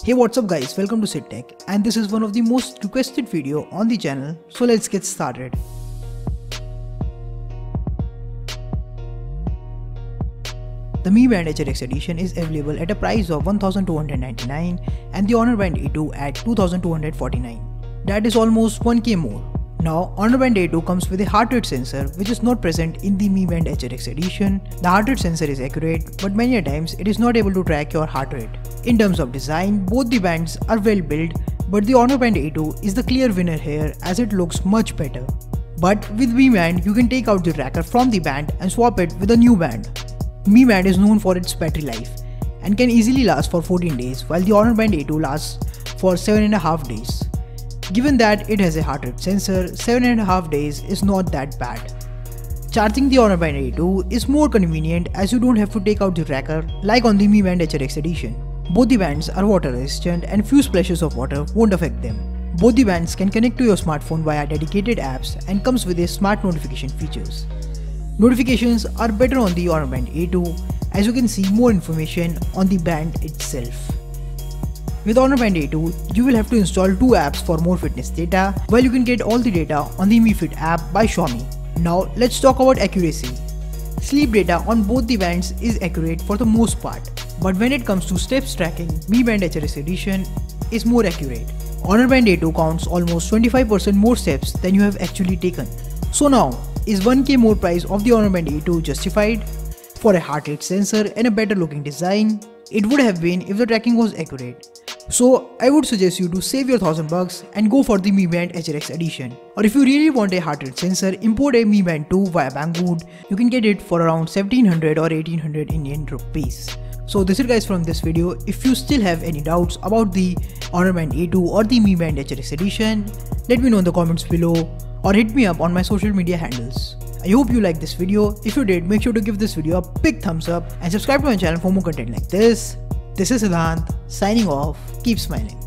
Hey, what's up guys, welcome to Sid Tech, and this is one of the most requested video on the channel, so let's get started. The Mi Band HRX edition is available at a price of $1,299 and the Honor Band A2 at $2,249. That is almost 1k more. Now, Honor Band A2 comes with a heart rate sensor which is not present in the Mi Band HRX edition. The heart rate sensor is accurate, but many a times it is not able to track your heart rate. In terms of design, both the bands are well built, but the Honor Band A2 is the clear winner here as it looks much better. But with Mi Band, you can take out the tracker from the band and swap it with a new band. Mi Band is known for its battery life and can easily last for 14 days, while the Honor Band A2 lasts for 7.5 days. Given that it has a heart rate sensor, 7.5 days is not that bad. Charging the Honor Band A2 is more convenient as you don't have to take out the tracker like on the Mi Band HRX edition. Both the bands are water resistant and few splashes of water won't affect them. Both the bands can connect to your smartphone via dedicated apps and comes with a smart notification features. Notifications are better on the Honor Band A2 as you can see more information on the band itself. With Honor Band A2, you will have to install 2 apps for more fitness data, while you can get all the data on the Mi Fit app by Xiaomi. Now let's talk about accuracy. Sleep data on both the bands is accurate for the most part, but when it comes to steps tracking, Mi Band HRX edition is more accurate. Honor Band A2 counts almost 25% more steps than you have actually taken. So now, is 1k more price of the Honor Band A2 justified? For a heart rate sensor and a better looking design, it would have been if the tracking was accurate. So I would suggest you to save your $1000 and go for the Mi Band HRX edition. Or if you really want a heart rate sensor, import a Mi Band 2 via Banggood. You can get it for around 1700 or 1800 Indian rupees. So this is guys from this video. If you still have any doubts about the Honor Band A2 or the Mi Band HRX edition, let me know in the comments below or hit me up on my social media handles. I hope you liked this video. If you did, make sure to give this video a big thumbs up and subscribe to my channel for more content like this. This is Siddhant signing off. Keep smiling.